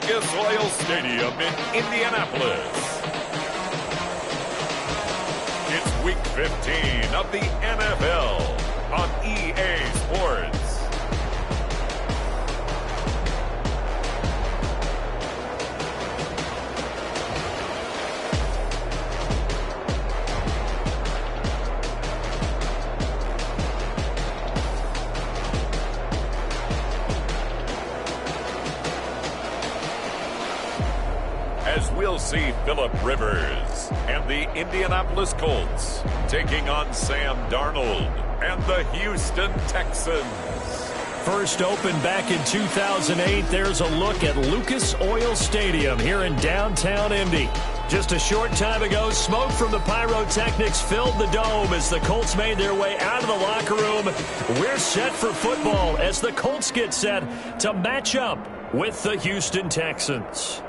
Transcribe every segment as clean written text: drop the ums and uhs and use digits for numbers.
Lucas Oil Stadium in Indianapolis. It's Week 15 of the NFL on EA Sports. As we'll see Phillip Rivers and the Indianapolis Colts taking on Sam Darnold and the Houston Texans. First opened back in 2008, there's a look at Lucas Oil Stadium here in downtown Indy. Just a short time ago, smoke from the pyrotechnics filled the dome as the Colts made their way out of the locker room. We're set for football as the Colts get set to match up with the Houston Texans.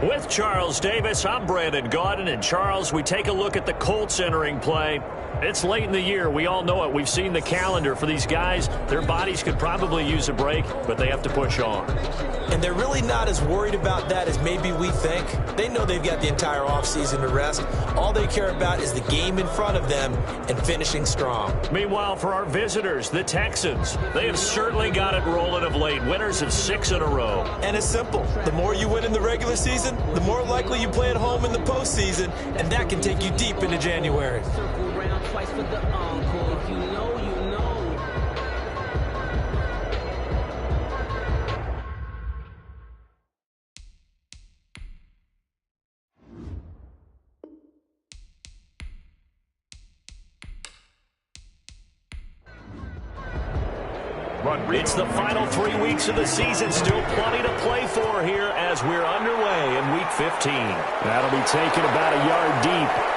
With Charles Davis, I'm Brandon Gaudin. And Charles, we take a look at the Colts entering play. It's late in the year. We all know it. We've seen the calendar for these guys. Their bodies could probably use a break, but they have to push on. And they're really not as worried about that as maybe we think. They know they've got the entire offseason to rest. All they care about is the game in front of them and finishing strong. Meanwhile, for our visitors, the Texans, they have certainly got it rolling of late. Winners of 6 in a row. And it's simple. The more you win in the regular season, the more likely you play at home in the postseason, and that can take you deep into January. Twice for the encore. If you know, you know. It's the final 3 weeks of the season. Still plenty to play for here as we're underway in Week 15. That'll be taken about a yard deep.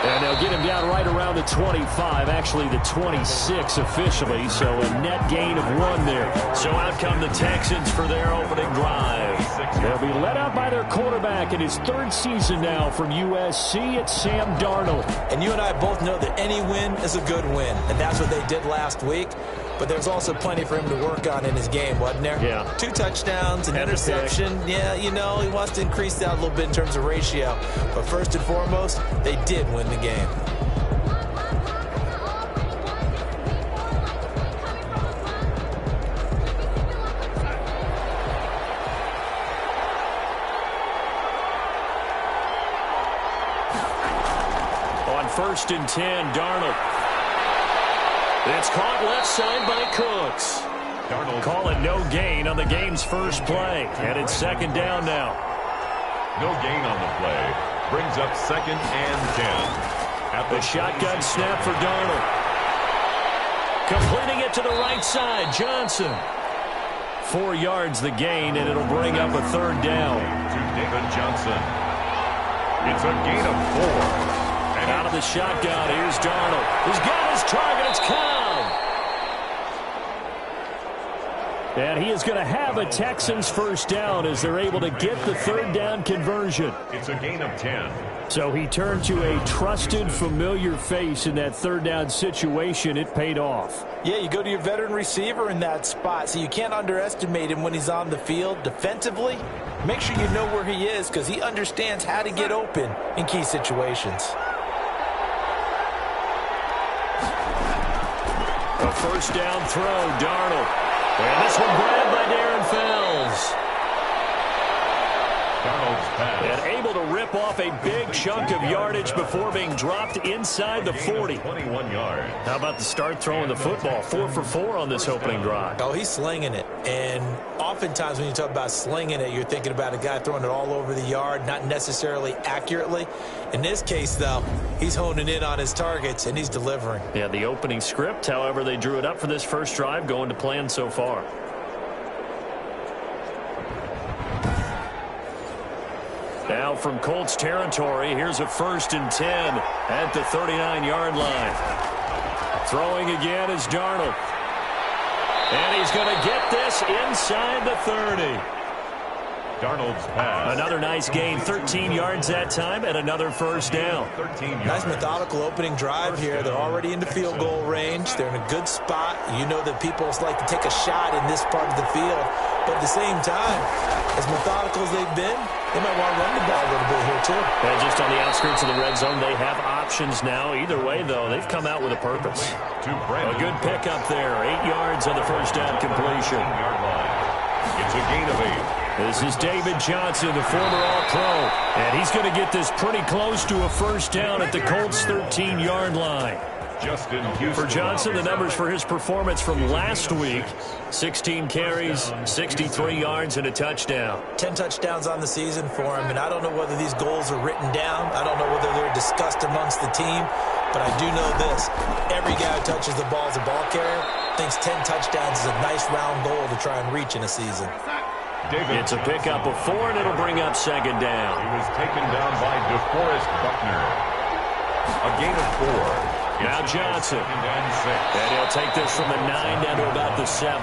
And they'll get him down right around the 25, actually the 26 officially, so a net gain of 1 there. So out come the Texans for their opening drive. They'll be led out by their quarterback in his 3rd season now from USC. It's Sam Darnold. And you and I both know that any win is a good win, and that's what they did last week. But there's also plenty for him to work on in his game, wasn't there? Yeah. 2 touchdowns, an interception. Yeah, you know, he wants to increase that a little bit in terms of ratio. But first and foremost, they did win the game. On 1st and 10, Darnold. It's caught left side by Cooks. Darnold calling no gain on the game's first play. And it's 2nd down now. No gain on the play. Brings up 2nd and 10. At the shotgun snap for Darnold. Completing it to the right side, Johnson. 4 yards the gain, and it'll bring up a 3rd down. To David Johnson. It's a gain of 4. And out of the shotgun, here's Darnold. He's got his target. It's Cobb. And he is going to have a Texans first down as they're able to get the 3rd down conversion. It's a gain of 10. So he turned to a trusted, familiar face in that 3rd down situation. It paid off. Yeah, you go to your veteran receiver in that spot, so you can't underestimate him when he's on the field. Defensively, make sure you know where he is because he understands how to get open in key situations. A first down throw, Darnold. And this one grabbed by Darren Fells. Darnold's pass. And able to rip off a big chunk of yardage before being dropped inside the 40. 21 yards. How about the start throwing the football? 4 for 4 on this opening drive. Oh, he's slinging it. And oftentimes when you talk about slinging it, you're thinking about a guy throwing it all over the yard, not necessarily accurately. In this case, though, he's honing in on his targets, and he's delivering. Yeah, the opening script, however, they drew it up for this first drive, going to plan so far. Now from Colts territory, here's a 1st and 10 at the 39-yard line. Throwing again is Darnold. And he's going to get this inside the 30. Darnold's pass. Another nice gain, 13 yards that time, and another first down. 13 yards. Nice methodical opening drive here. They're already into field goal range. They're in a good spot. You know that people like to take a shot in this part of the field. But at the same time, as methodical as they've been, they might want to run the ball a little bit here too. And just on the outskirts of the red zone, they have options now. Either way, though, they've come out with a purpose. A good pickup there. 8 yards on the first down completion. It's a gain of 8. This is David Johnson, the former All-Pro, and he's going to get this pretty close to a first down at the Colts' 13-yard line. For Johnson, the numbers for his performance from last week, 16 carries, 63 yards, and a touchdown. 10 touchdowns on the season for him, and I don't know whether these goals are written down. I don't know whether they're discussed amongst the team, but I do know this. Every guy who touches the ball as a ball carrier thinks 10 touchdowns is a nice round goal to try and reach in a season. It's a pickup of 4, and it'll bring up second down. He was taken down by DeForest Buckner. A gain of 4. Now Johnson. And he'll take this from the 9 down to about the 7.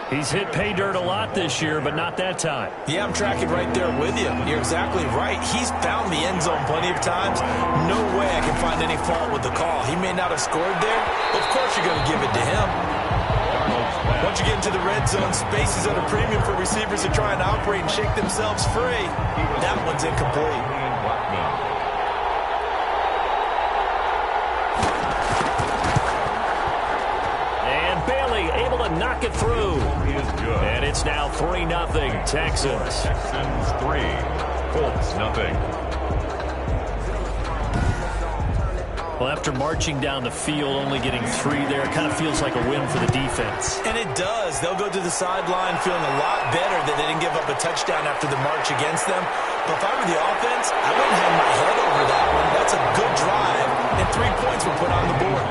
He's hit pay dirt a lot this year, but not that time. Yeah, I'm tracking right there with you. You're exactly right. He's found the end zone plenty of times. No way I can find any fault with the call. He may not have scored there, but of course you're going to give it to him. Once you get into the red zone, space is at a premium for receivers to try and operate and shake themselves free. That one's incomplete. And Bailey able to knock it through. And it's now 3-0 Texans. Texans 3, Colts nothing. Well, after marching down the field, only getting 3 there, it kind of feels like a win for the defense. And it does. They'll go to the sideline feeling a lot better that they didn't give up a touchdown after the march against them. But if I were the offense, I wouldn't hang my head over that one. That's a good drive, and 3 points were put on the board.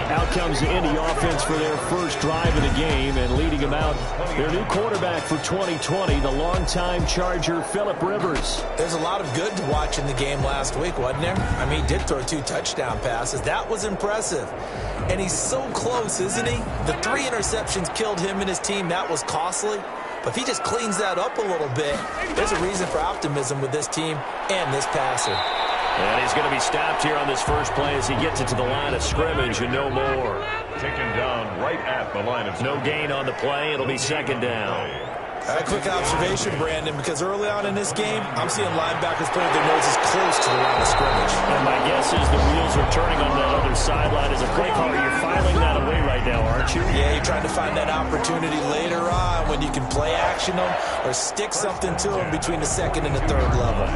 Out comes the Indy offense for their first drive of the game, and leading them out, their new quarterback for 2020, the longtime Charger, Phillip Rivers. There's a lot of good to watch in the game last week, wasn't there? I mean, he did throw 2 touchdown passes. That was impressive. And he's so close, isn't he? The 3 interceptions killed him and his team. That was costly. But if he just cleans that up a little bit, there's a reason for optimism with this team and this passer. And he's going to be stopped here on this first play as he gets it to the line of scrimmage and no more. Taken down right at the line of scrimmage. No gain on the play. It'll be second down. A quick observation, Brandon, because early on in this game, I'm seeing linebackers putting their noses close to the line of scrimmage. And my guess is the wheels are turning on that other sideline as a play caller. You're filing that away right now, aren't you? Yeah, you're trying to find that opportunity later on when you can play action them or stick something to them between the second and the third level.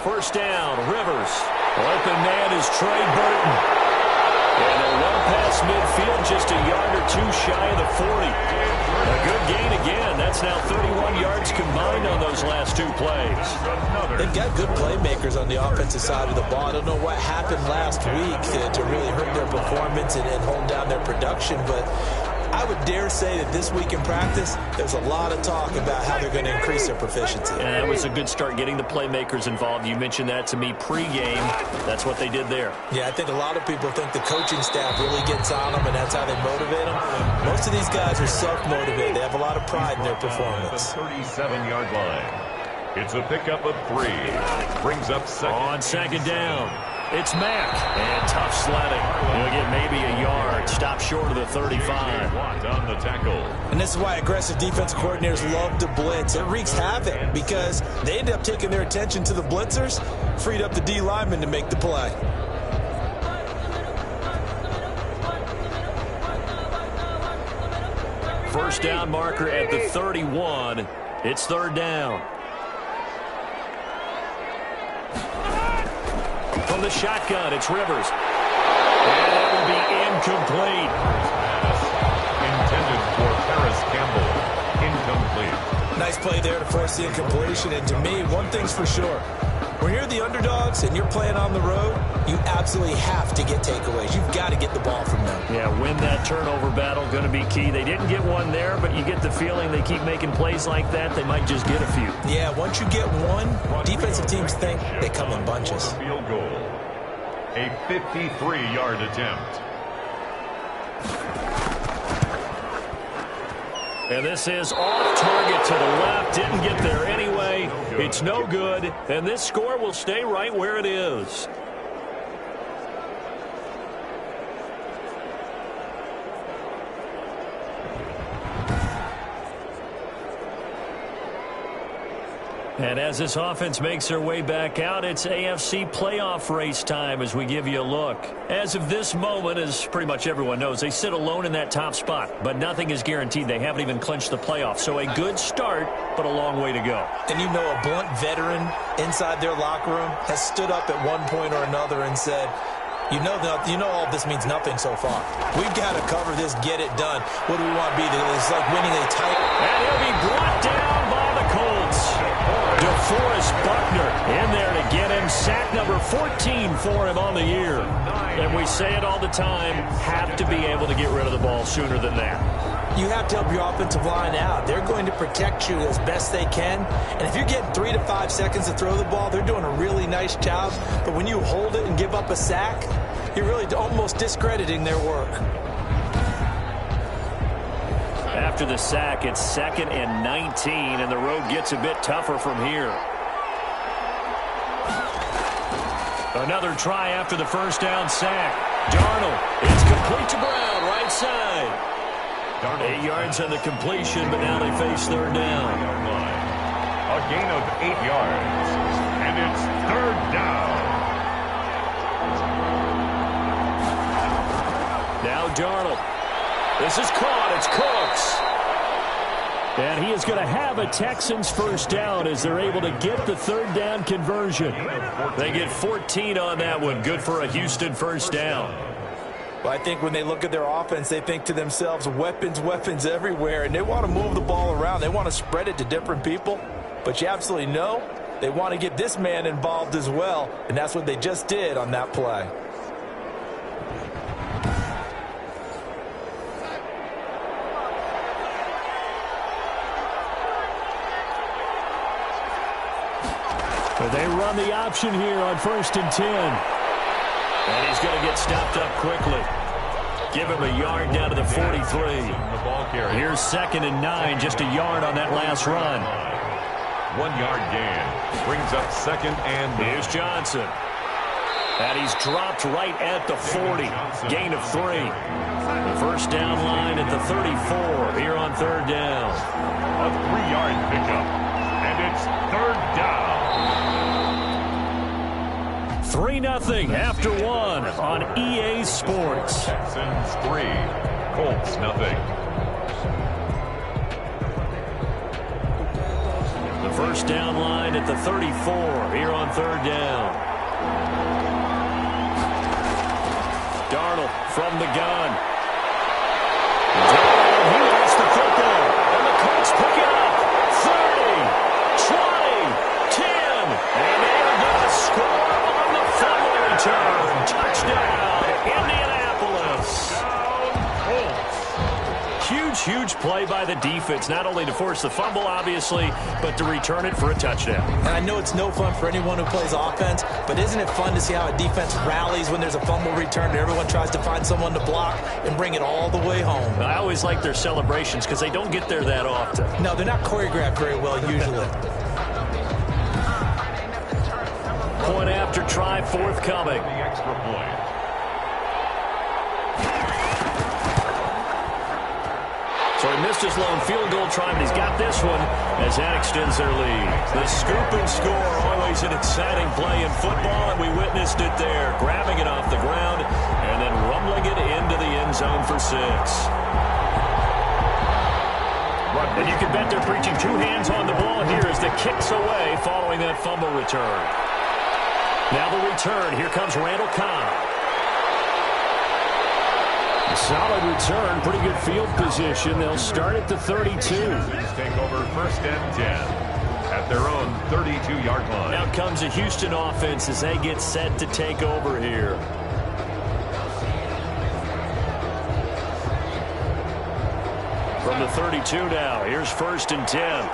First down, Rivers. Open man is Trey Burton. And they're well past midfield, just a yard or 2 shy of the 40. A good gain again. That's now 31 yards combined on those last 2 plays. They've got good playmakers on the offensive side of the ball. I don't know what happened last week to really hurt their performance and hold down their production, but I would dare say that this week in practice, there's a lot of talk about how they're going to increase their proficiency. And that was a good start, getting the playmakers involved. You mentioned that to me pregame. That's what they did there. Yeah, I think a lot of people think the coaching staff really gets on them, and that's how they motivate them. Most of these guys are self-motivated. They have a lot of pride in their performance. The 37-yard line. It's a pickup of 3. Brings up second. On second down, it's Mack. And tough sledding. He'll get maybe a yard. Stop short of the 35. Watt on the tackle. And this is why aggressive defensive coordinators love to blitz. It wreaks havoc because they end up taking their attention to the blitzers, freed up the D lineman to make the play. First down marker at the 31. It's third down. From the shotgun, it's Rivers. And that will be incomplete. Intended for Paris Campbell. Incomplete. Nice play there to force the incompletion. And to me, one thing's for sure. When you're the underdogs and you're playing on the road, you absolutely have to get takeaways. You've got to get the ball from them. Yeah, win that turnover battle, going to be key. They didn't get one there, but you get the feeling they keep making plays like that, they might just get a few. Yeah, once you get one, defensive teams think they come in bunches. Field goal. A 53-yard attempt. And this is off target to the left. Didn't get there anyway. It's no good. And this score will stay right where it is. And as this offense makes their way back out, it's AFC playoff race time as we give you a look. As of this moment, as pretty much everyone knows, they sit alone in that top spot. But nothing is guaranteed. They haven't even clinched the playoffs. So a good start, but a long way to go. And you know a blunt veteran inside their locker room has stood up at one point or another and said, you know all this means nothing so far. We've got to cover this, get it done. What do we want to be? It's like winning a title. And he'll be brought down by the Colts. DeForest Buckner in there to get him. Sack number 14 for him on the year. And we say it all the time, have to be able to get rid of the ball sooner than that. You have to help your offensive line out. They're going to protect you as best they can. And if you're getting 3 to 5 seconds to throw the ball, they're doing a really nice job. But when you hold it and give up a sack, you're really almost discrediting their work. After the sack, it's 2nd and 19, and the road gets a bit tougher from here. Another try after the first down sack. Darnold, it's complete to Brown, right side. 8 yards on the completion, but now they face third down. A gain of 8 yards, and it's third down. Now Darnold. This is caught. It's Cooks. And he is going to have a Texans first down as they're able to get the third down conversion. They get 14 on that one. Good for a Houston first down. Well, I think when they look at their offense, they think to themselves, weapons, weapons everywhere, and they want to move the ball around. They want to spread it to different people. But you absolutely know they want to get this man involved as well, and that's what they just did on that play. But they run the option here on 1st and 10. And he's going to get stopped up quickly. Give him a yard down to the 43. Here's 2nd and 9, just a yard on that last run. 1 yard gain brings up 2nd and 9. Here's Johnson. And he's dropped right at the 40. Gain of 3. The first down line at the 34 here on third down. A 3-yard pickup. And it's third down. 3-0 after 1 on EA Sports. Texans 3, Colts nothing. The first down line at the 34 here on third down. Darnold from the gun. Darnold, he gets the football. And the Colts pick it up. 30, 20, 10. And they're going to score on the fumble return. Touchdown, Indianapolis. Huge play by the defense, not only to force the fumble, obviously, but to return it for a touchdown. And I know it's no fun for anyone who plays offense, but isn't it fun to see how a defense rallies when there's a fumble return and everyone tries to find someone to block and bring it all the way home? I always like their celebrations because they don't get there that often. No, they're not choreographed very well usually. Point after try forthcoming. The extra point. So he missed his lone field goal try, but he's got this one as that extends their lead. The scoop and score, always an exciting play in football, and we witnessed it there. Grabbing it off the ground and then rumbling it into the end zone for 6. And you can bet they're preaching 2 hands on the ball here as the kicks away following that fumble return. Now the return. Here comes Randall Cobb. Solid return, pretty good field position. They'll start at the 32. Take over 1st and 10. at their own 32-yard line. Now comes a Houston offense as they get set to take over here. From the 32 now, here's 1st and 10.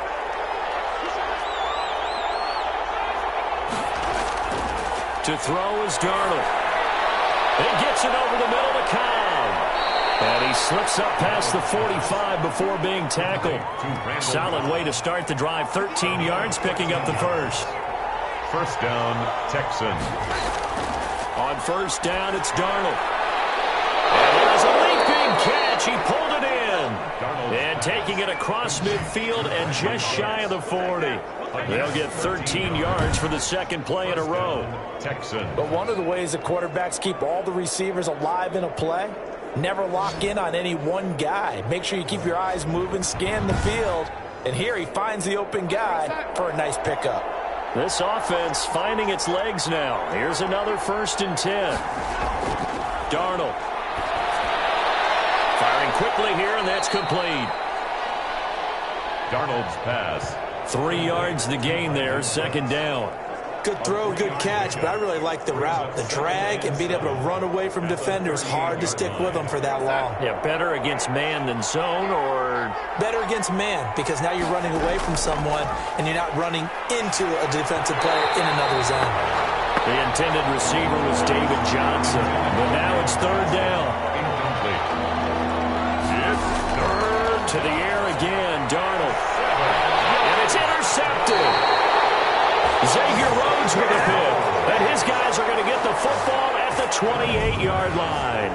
To throw is Darnold. He gets it over the middle to Cobb. And he slips up past the 45 before being tackled. Solid way to start the drive. 13 yards, picking up the first. First down, Texans. On first down, it's Darnold. And there's a leaping catch. He pulled it in. And taking it across midfield and just shy of the 40. They'll get 13 yards for the second play in a row. Texans. But one of the ways the quarterbacks keep all the receivers alive in a play, never lock in on any one guy. Make sure you keep your eyes moving, scan the field. And here he finds the open guy for a nice pickup. This offense finding its legs now. Here's another 1st and 10. Darnold. Firing quickly here, and that's complete. Darnold's pass. 3 yards the gain there, second down. Good throw, good catch, but I really like the route. The drag and being able to run away from defenders, hard to stick with them for that long. Yeah, better against man than zone, or? Better against man, because now you're running away from someone and you're not running into a defensive player in another zone. The intended receiver was David Johnson, but now it's 3rd down. Incomplete. It's 3rd to the air again, Darnold. And it's intercepted. Xavier Rhodes with a pick. And his guys are going to get the football at the 28-yard line.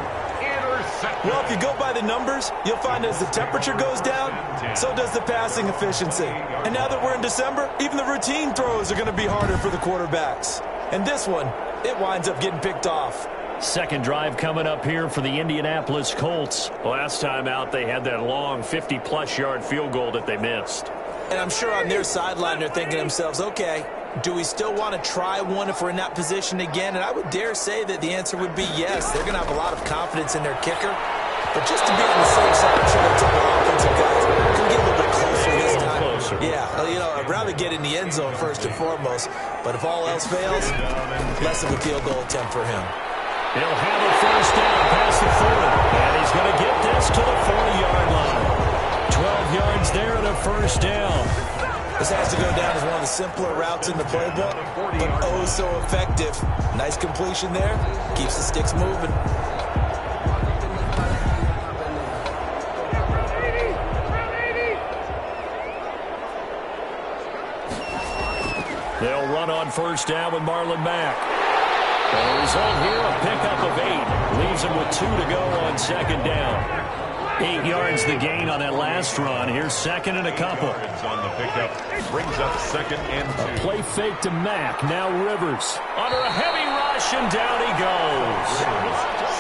Well, if you go by the numbers, you'll find as the temperature goes down, so does the passing efficiency. And now that we're in December, even the routine throws are going to be harder for the quarterbacks. And this one, it winds up getting picked off. Second drive coming up here for the Indianapolis Colts. Last time out, they had that long 50-plus yard field goal that they missed. And I'm sure on their sideline, they're thinking to themselves, okay, do we still want to try one if we're in that position again? And I would dare say that the answer would be yes. They're going to have a lot of confidence in their kicker. But just to be on the safe side, I'm sure they'll tell their offensive guys, can we get a little bit closer this time? Closer. Yeah, you know, I'd rather get in the end zone first and foremost. But if all else fails, less of a field goal attempt for him. He'll have a first down past the 40. And he's going to get this to the 40-yard line. 12 yards there and a first down. This has to go down as one of the simpler routes in the playbook, but oh so effective. Nice completion there. Keeps the sticks moving. They'll run on first down with Marlon Mack. The result here, a pickup of 8. Leaves him with 2 to go on second down. 8 yards the gain on that last run. Here's second and a couple. On the pickup, brings up 2nd and 2. A play fake to Mack. Now Rivers under a heavy rush, and down he goes.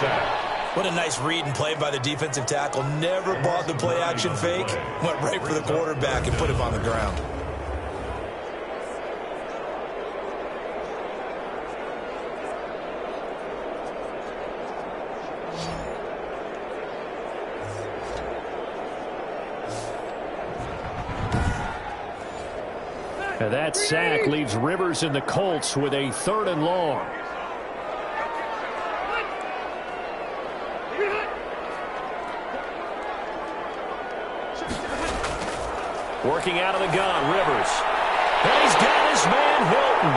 Sack. What a nice read and play by the defensive tackle. Never bought the play action fake. Went right for the quarterback and put him on the ground. And that sack leaves Rivers and the Colts with a 3rd and long. Working out of the gun, Rivers. And he's got his man Hilton.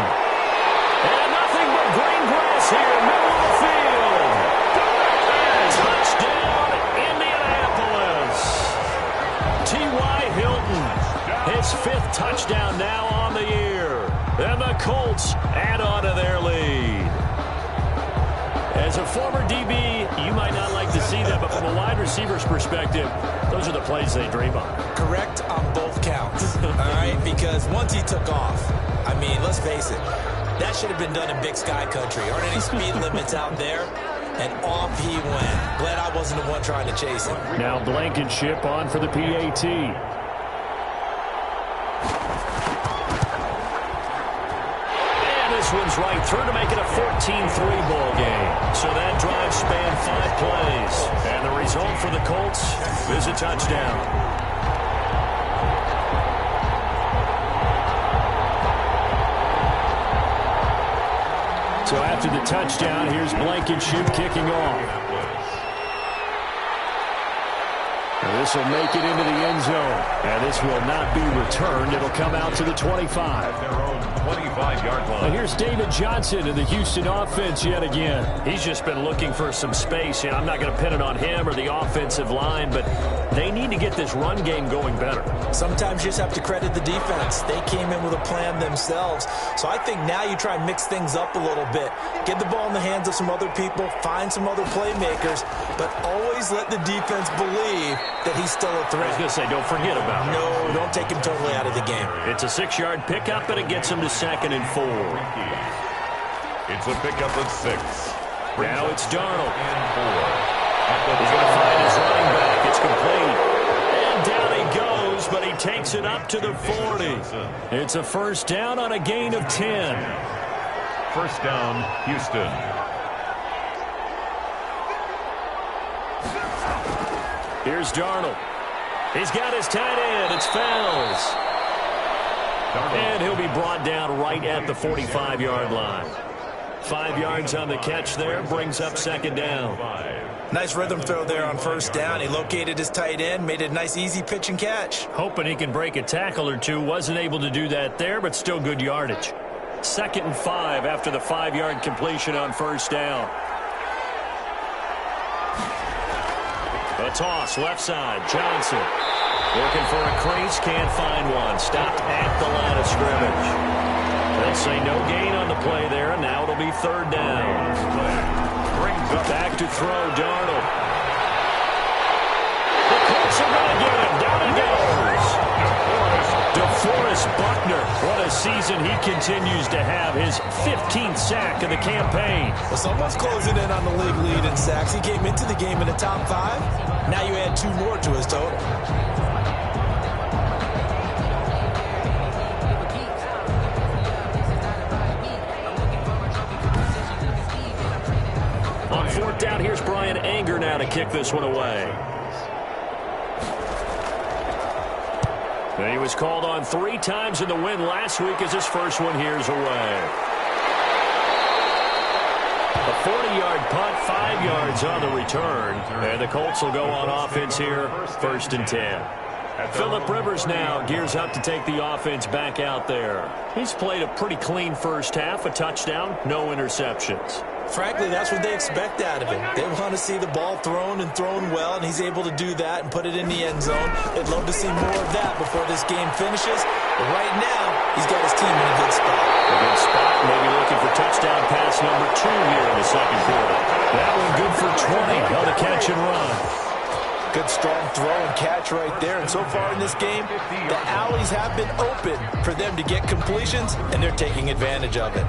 And nothing but green grass here, middle of the field. Touchdown, Indianapolis. T.Y. Hilton. His 5th touchdown now on the year. And the Colts add on to their lead. As a former DB, you might not like to see that, but from a wide receiver's perspective, those are the plays they dream of. Correct on both counts, all right? Because once he took off, I mean, let's face it, that should have been done in Big Sky Country. Aren't any speed limits out there? And off he went. Glad I wasn't the one trying to chase him. Now Blankenship on for the PAT. This one's right through to make it a 14-3 ball game. So that drive spanned 5 plays. And the result for the Colts is a touchdown. After the touchdown, here's Blankenship kicking off. This will make it into the end zone. And this will not be returned. It'll come out to the 25. Their own 25-yard line. And here's David Johnson in the Houston offense yet again. He's just been looking for some space. I'm not going to pin it on him or the offensive line, but they need to get this run game going better. Sometimes you just have to credit the defense. They came in with a plan themselves. So I think now you try and mix things up a little bit. Get the ball in the hands of some other people, find some other playmakers, but always let the defense believe that he's still a threat. I was going to say, don't forget about him. No, don't take him totally out of the game. It's a 6-yard pickup, and it gets him to 2nd and 4. It's a pickup of 6. Now it's Darnold. And 4. He's going to find his running back. It's complete. And down he goes, but he takes it up to the 40. It's a first down on a gain of 10. First down, Houston. Here's Darnold. He's got his tight end. It's Fells. And he'll be brought down right at the 45-yard line. 5 yards on the catch there. Brings up 2nd down. Nice rhythm throw there on first down. He located his tight end, made it a nice, easy pitch and catch. Hoping he can break a tackle or two. Wasn't able to do that there, but still good yardage. 2nd and 5 after the 5-yard completion on first down. A toss, left side, Johnson. Looking for a crease, can't find one. Stopped at the line of scrimmage. They'll say no gain on the play there, and now it'll be 3rd down. Brings up back to throw, Darnold. The Colts are going to get him. Down he goes. DeForest Buckner. What a season he continues to have. His 15th sack of the campaign. Well, someone's closing in on the league lead in sacks. He came into the game in the top 5. Now you add 2 more to his total. On 4th down, here's Brian Anger now to kick this one away. And he was called on 3 times in the win last week as his first one here's away. A 40-yard punt, 5 yards on the return. And the Colts will go on offense here, 1st and 10. Phillip Rivers now gears up to take the offense back out there. He's played a pretty clean first half, a touchdown, no interceptions. Frankly, that's what they expect out of him. They want to see the ball thrown and thrown well, and he's able to do that and put it in the end zone. They'd love to see more of that before this game finishes. But right now, he's got his team in a good spot. A good spot, maybe looking for touchdown pass number 2 here in the 2nd quarter. That one good for 20 on the catch and run. Good strong throw and catch right there. And so far in this game, the alleys have been open for them to get completions, and they're taking advantage of it.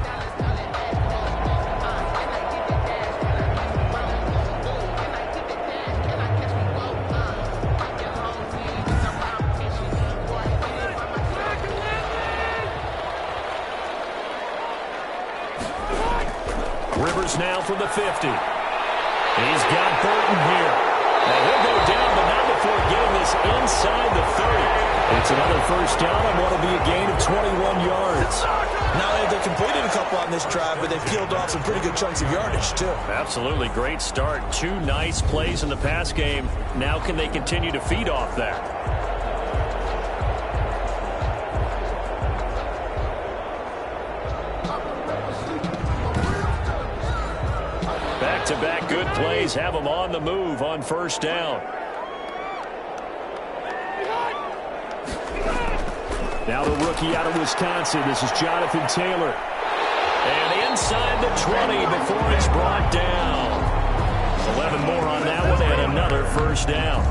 Rivers now from the 50. He's got Burton here. Now he'll go down, but not before getting this inside the 30. It's another first down on what will be a gain of 21 yards. Now they completed a couple on this drive, but they've peeled off some pretty good chunks of yardage, too. Absolutely great start. 2 nice plays in the pass game. Now can they continue to feed off that? Back-to-back good plays have them on the move on first down. Now the rookie out of Wisconsin. This is Jonathan Taylor. And inside the 20 before it's brought down. 11 more on that one and another first down.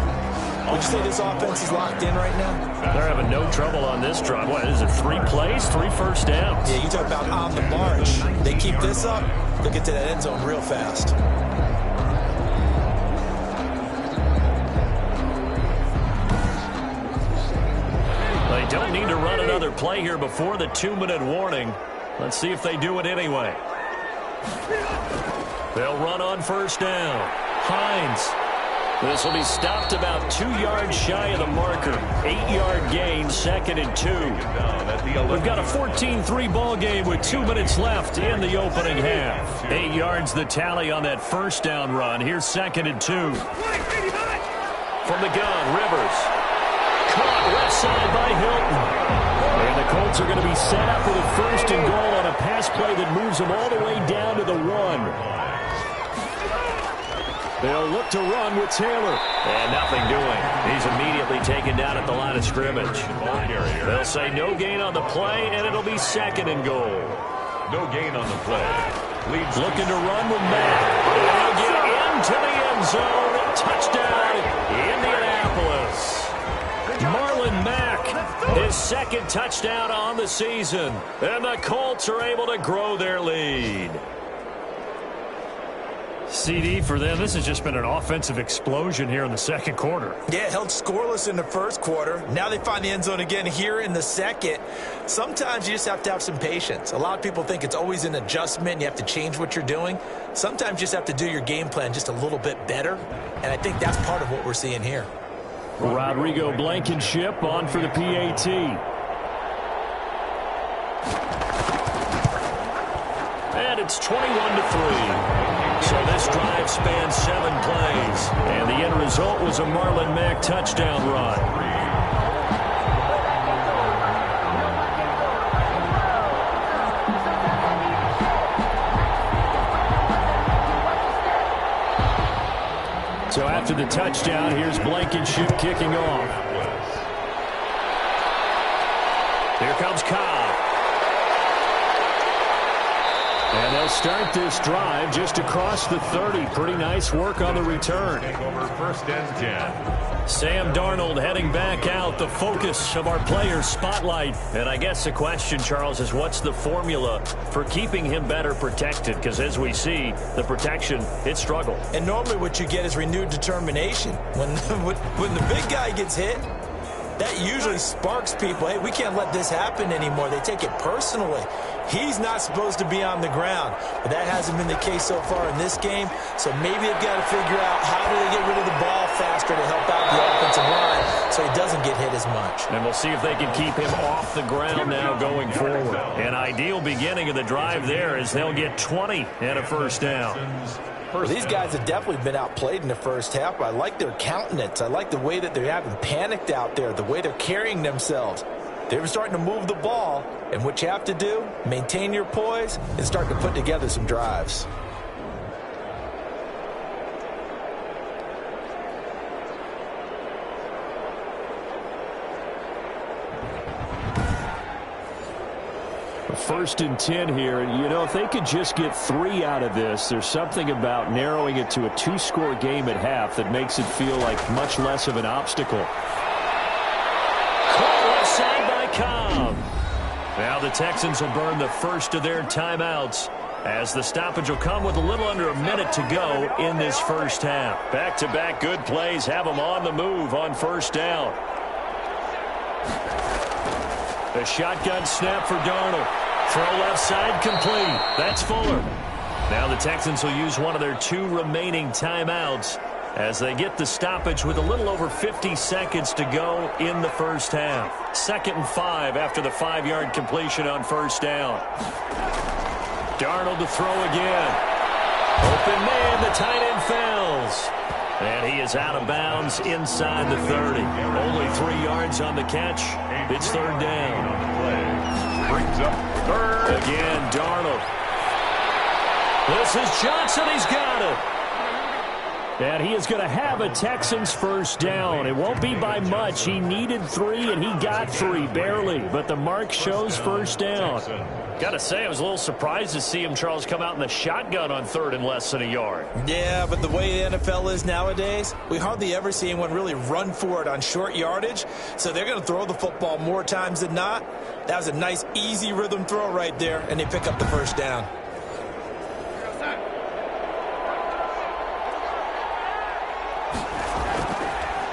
Would you say this offense is locked in right now? They're having no trouble on this drive. What is it, 3 plays, 3 first downs? Yeah, you talk about on the march. They keep this up, they'll get to that end zone real fast. They don't need to run another play here before the 2-minute warning. Let's see if they do it anyway. They'll run on first down. Hines. This will be stopped about 2 yards shy of the marker. 8-yard gain, 2nd and 2. We've got a 14-3 ball game with 2 minutes left in the opening half. 8 yards the tally on that first down run. Here's 2nd and 2. From the gun, Rivers. Caught left side by Hilton. And the Colts are going to be set up with a 1st and goal on a pass play that moves them all the way down to the 1. They'll look to run with Taylor. And nothing doing. He's immediately taken down at the line of scrimmage. They'll say no gain on the play, and it'll be 2nd and goal. No gain on the play. Leads looking to run with Mack. They'll get into the end zone. Touchdown, Indianapolis. Marlon Mack, his 2nd touchdown on the season. And the Colts are able to grow their lead. CD, for them, this has just been an offensive explosion here in the 2nd quarter. Yeah, held scoreless in the 1st quarter. Now they find the end zone again here in the 2nd. Sometimes you just have to have some patience. A lot of people think it's always an adjustment and you have to change what you're doing. Sometimes you just have to do your game plan just a little bit better, and I think that's part of what we're seeing here. Rodrigo Blankenship on for the PAT. And it's 21-3. So this drive spans 7 plays. And the end result was a Marlon Mack touchdown run. So after the touchdown, here's Blankenship kicking off. Here comes Cobb. And they'll start this drive just across the 30. Pretty nice work on the return. Over 1st and 10. Sam Darnold heading back out, the focus of our players' spotlight. And I guess the question, Charles, is what's the formula for keeping him better protected? Because as we see, the protection, it struggled. And normally what you get is renewed determination. When the big guy gets hit, that usually sparks people. Hey, we can't let this happen anymore. They take it personally. He's not supposed to be on the ground, but that hasn't been the case so far in this game. So maybe they've got to figure out how do they get rid of the ball faster to help out the offensive line so he doesn't get hit as much. And we'll see if they can keep him off the ground now going forward. An ideal beginning of the drive there is they'll get 20 and a 1st down. Well, these guys have definitely been outplayed in the 1st half, but I like their countenance. I like the way that they're having panicked out there, the way they're carrying themselves. They're starting to move the ball, and what you have to do, maintain your poise and start to put together some drives. First and 10 here, and you know, if they could just get 3 out of this, there's something about narrowing it to a 2-score game at half that makes it feel like much less of an obstacle. Caught left side by Cobb. Now the Texans will burn the first of their timeouts as the stoppage will come with a little under a minute to go in this 1st half. Back-to-back good plays have them on the move on 1st down. The shotgun snap for Darnold. Throw left side complete. That's Fuller. Now the Texans will use one of their 2 remaining timeouts as they get the stoppage with a little over 50 seconds to go in the 1st half. 2nd and 5 after the 5-yard completion on 1st down. Darnold to throw again. Open man, the tight end fails. And he is out of bounds inside the 30. Only 3 yards on the catch. It's 3rd down. Brings up 3rd. Again, Darnold. This is Johnson. He's got it. And he is going to have a Texans 1st down. It won't be by much. He needed 3, and he got 3, barely. But the mark shows 1st down. Got to say, I was a little surprised to see him, Charles, come out in the shotgun on 3rd and less than a yard. Yeah, but the way the NFL is nowadays, we hardly ever see anyone really run for it on short yardage. So they're going to throw the football more times than not. That was a nice, easy rhythm throw right there, and they pick up the 1st down.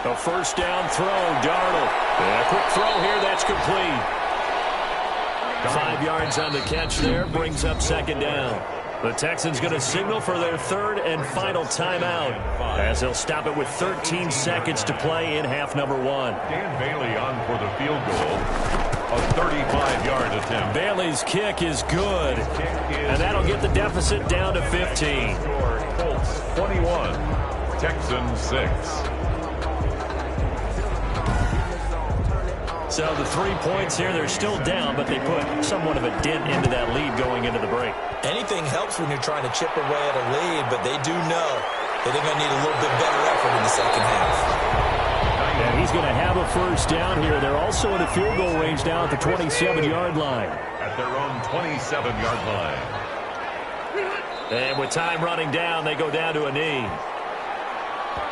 A 1st down throw, Darnold. And a quick throw here, that's complete. 5 yards on the catch there, brings up 2nd down. The Texans going to signal for their third and final timeout as they'll stop it with 13 seconds to play in half number 1. Dan Bailey on for the field goal. A 35-yard attempt. Bailey's kick is good, and that'll get the deficit down to 15. Colts 21, Texans 6. So the 3 points here, they're still down, but they put somewhat of a dent into that lead going into the break. Anything helps when you're trying to chip away at a lead, but they do know that they're going to need a little bit better effort in the second half. And he's going to have a first down here. They're also in a field goal range now at the 27-yard line. At their own 27-yard line. And with time running down, they go down to a knee.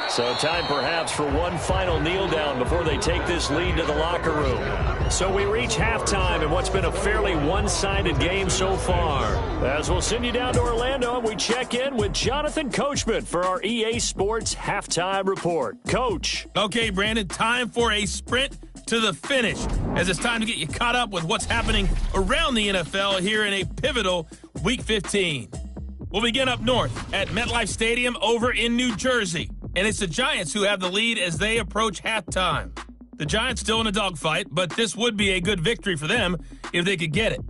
So time perhaps for one final kneel down before they take this lead to the locker room. So we reach halftime in what's been a fairly one-sided game so far. As we'll send you down to Orlando, and we check in with Jonathan Coachman for our EA Sports Halftime Report. Coach. Okay, Brandon, time for a sprint to the finish, as it's time to get you caught up with what's happening around the NFL here in a pivotal Week 15. We'll begin up north at MetLife Stadium over in New Jersey. And it's the Giants who have the lead as they approach halftime. The Giants still in a dogfight, but this would be a good victory for them if they could get it.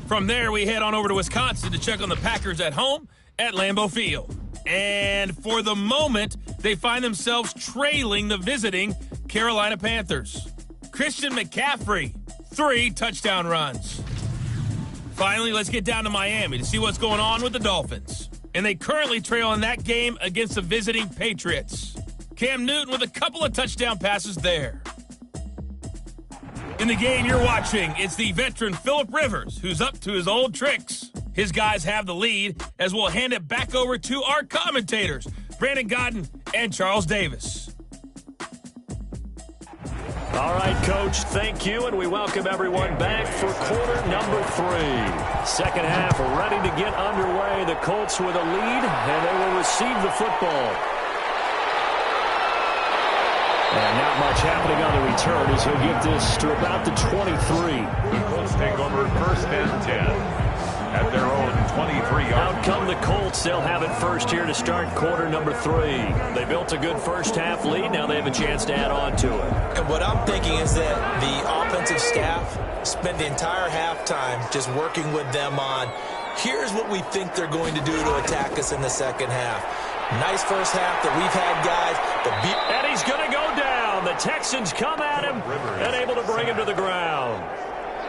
From there, we head on over to Wisconsin to check on the Packers at home at Lambeau Field. And for the moment, they find themselves trailing the visiting Carolina Panthers. Christian McCaffrey, 3 touchdown runs. Finally, let's get down to Miami to see what's going on with the Dolphins. And they currently trail in that game against the visiting Patriots. Cam Newton with a couple of touchdown passes there. In the game you're watching, it's the veteran Phillip Rivers who's up to his old tricks. His guys have the lead as we'll hand it back over to our commentators, Brandon Godden and Charles Davis. All right, Coach, thank you, and we welcome everyone back for quarter number 3. Second half ready to get underway. The Colts with a lead, and they will receive the football. And not much happening on the return as he'll get this to about the 23. The Colts take over first and 10 at their own 23-yard. Out come the Colts. They'll have it first here to start quarter number 3. They built a good first half lead. Now they have a chance to add on to it. And what I'm thinking is that the offensive staff spent the entire halftime just working with them on, here's what we think they're going to do to attack us in the second half. Nice first half that we've had, guys. And he's going to go down. The Texans come at him and able to bring him to the ground.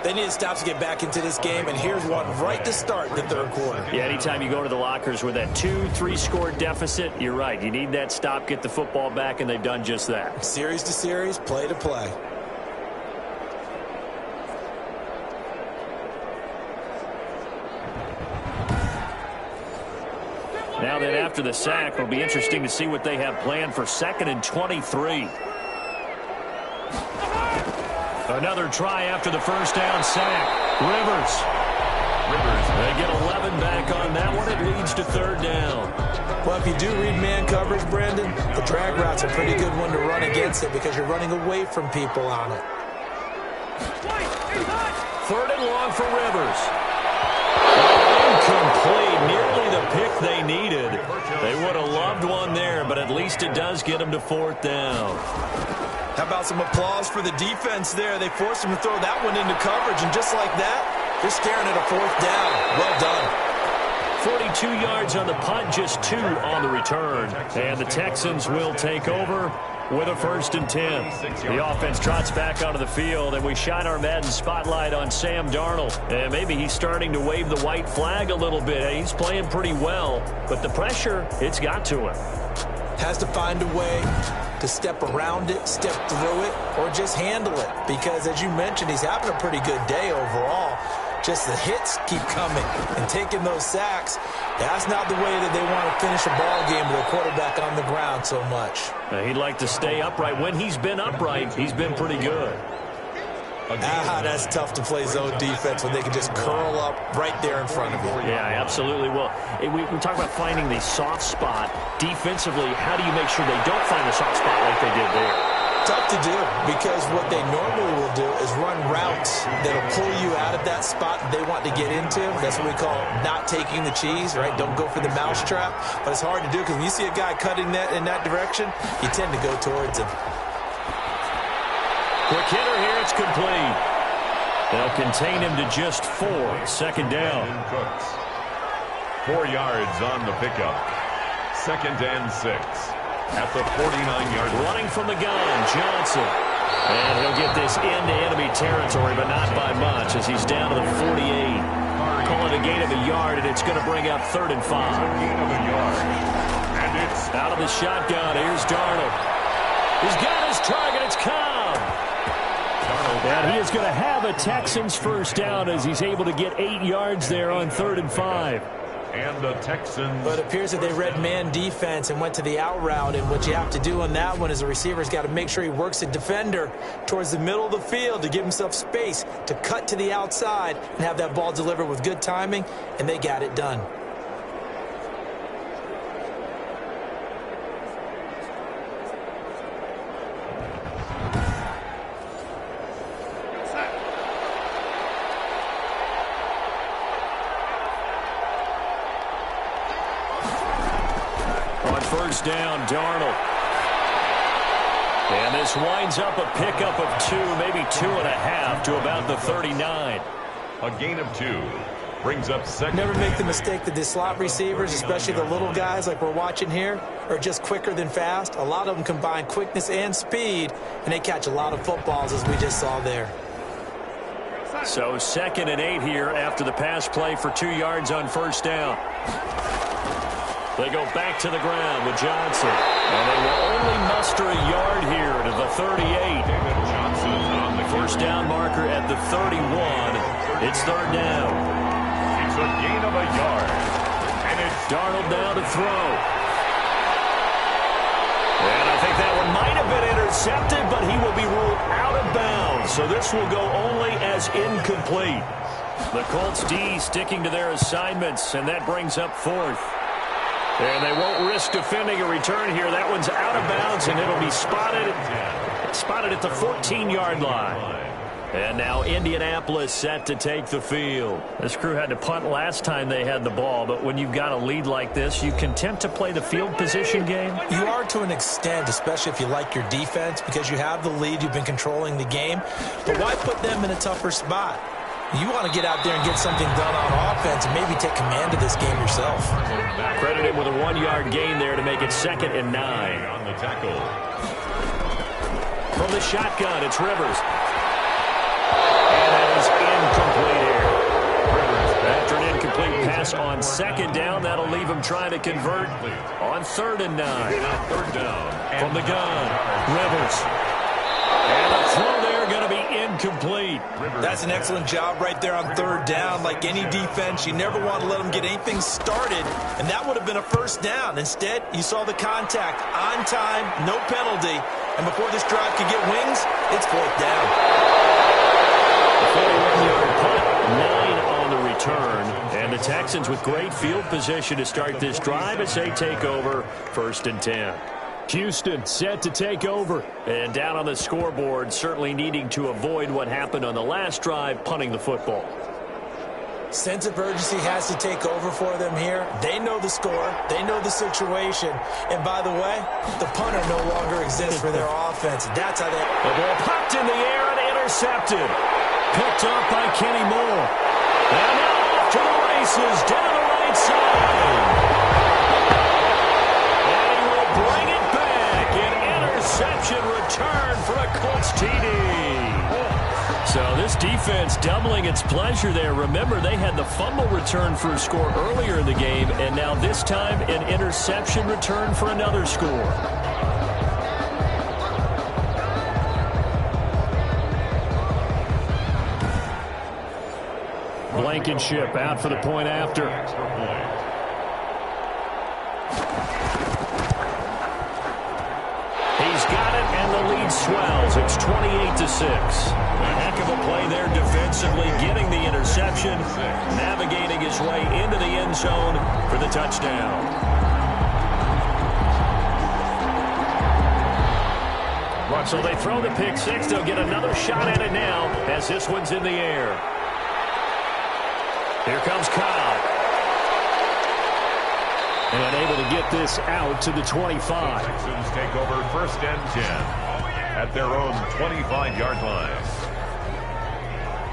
They need to stop to get back into this game, and here's one right to start the third quarter. Yeah, anytime you go to the lockers with that 2-3 score deficit, you're right. You need that stop, get the football back, and they've done just that. Series to series, play to play. Now then, after the sack, it'll be interesting to see what they have planned for 2nd and 23. Another try after the first down sack. Rivers. They get 11 back on that one. It leads to 3rd down. Well, if you do read man coverage, Brandon, the drag route's a pretty good one to run against it because you're running away from people on it. 3rd and long for Rivers. Incomplete. Nearly the pick they needed. They would have loved one there, but at least it does get them to 4th down. How about some applause for the defense there? They forced him to throw that one into coverage, and just like that, they're staring at a 4th down. Well done. 42 yards on the punt, just 2 on the return. And the Texans will take over with a 1st and 10. The offense trots back onto the field, and we shine our Madden spotlight on Sam Darnold. And maybe he's starting to wave the white flag a little bit. He's playing pretty well, but the pressure, it's got to him. Has to find a way to step around it, step through it, or just handle it. Because, as you mentioned, he's having a pretty good day overall. Just the hits keep coming and taking those sacks. That's not the way that they want to finish a ball game with a quarterback on the ground so much. He'd like to stay upright. When he's been upright, he's been pretty good. That's tough to play zone defense when they can just curl up right there in front of you. Yeah, absolutely. Well, we talk about finding the soft spot defensively. How do you make sure they don't find the soft spot like they did there? tough to do because what they normally will do is run routes that'll pull you out of that spot they want to get into. That's what we call not taking the cheese, right? Don't go for the mousetrap. But it's hard to do because when you see a guy cutting that in that direction, you tend to go towards him. Quick hitter here, it's complete. They'll contain him to just 4. Second down. 4 yards on the pickup. 2nd and 6 at the 49-yard line. Running from the gun, Johnson. And he'll get this into enemy territory, but not by much as he's down to the 48. Call it a gain of a yard, and it's going to bring up 3rd and 5. Gain of a yard. And it's out of the shotgun. Here's Darnold. He's got his target. It's Cobb. And he is going to have a Texans first down as he's able to get 8 yards there on 3rd and 5. And the Texans. But it appears that they read man defense and went to the out route. And what you have to do on that one is a receiver's got to make sure he works a defender towards the middle of the field to give himself space to cut to the outside and have that ball delivered with good timing. And they got it done. First down, Darnold. And this winds up a pickup of 2, maybe 2.5 to about the 39. A gain of 2 brings up 2nd. Never make the mistake that the slot receivers, especially the little guys like we're watching here, are just quicker than fast. A lot of them combine quickness and speed, and they catch a lot of footballs as we just saw there. So 2nd and 8 here after the pass play for 2 yards on first down. They go back to the ground with Johnson. And they will only muster a yard here to the 38. David Johnson on the first down marker at the 31. It's 3rd down. It's a gain of a yard. And it's Darnold down to throw. And I think that one might have been intercepted, but he will be ruled out of bounds. So this will go only as incomplete. The Colts D sticking to their assignments, and that brings up 4th. And they won't risk defending a return here. That one's out of bounds, and it'll be spotted at the 14-yard line. And now Indianapolis set to take the field. This crew had to punt last time they had the ball, but when you've got a lead like this, you content to play the field position game? You are to an extent, especially if you like your defense, because you have the lead, you've been controlling the game. But why put them in a tougher spot? You want to get out there and get something done on offense and maybe take command of this game yourself. Credit him with a 1-yard gain there to make it 2nd and 9. on the tackle. From the shotgun, it's Rivers. And that is incomplete here. After an incomplete pass on 2nd down, that'll leave him trying to convert on 3rd and 9. 3rd down. From the gun, Rivers. And the throw there going to be incomplete. That's an excellent job right there on 3rd down. Like any defense, you never want to let them get anything started, and that would have been a first down. Instead, you saw the contact on time, no penalty, and before this drive could get wings, it's 4th down. 41-yard punt, 9 on the return, and the Texans with great field position to start this drive as they take over 1st and 10. Houston set to take over. And down on the scoreboard, certainly needing to avoid what happened on the last drive, punting the football. Sense of urgency has to take over for them here. They know the score. They know the situation. And by the way, the punter no longer exists for their offense. That's how they... The ball popped in the air and intercepted. Picked up by Kenny Moore. And now off to the races down the right side. Interception return for a Colts TD. So this defense doubling its pleasure there. Remember, they had the fumble return for a score earlier in the game, and now this time an interception return for another score. Blankenship out for the point after. He's got it, and the lead swells. It's 28-6. A heck of a play there defensively, getting the interception, navigating his way into the end zone for the touchdown. touchdown. So they throw the pick six. They'll get another shot at it now as this one's in the air. Here comes Cobb. And able to get this out to the 25. Texans take over 1st and 10 at their own 25-yard line.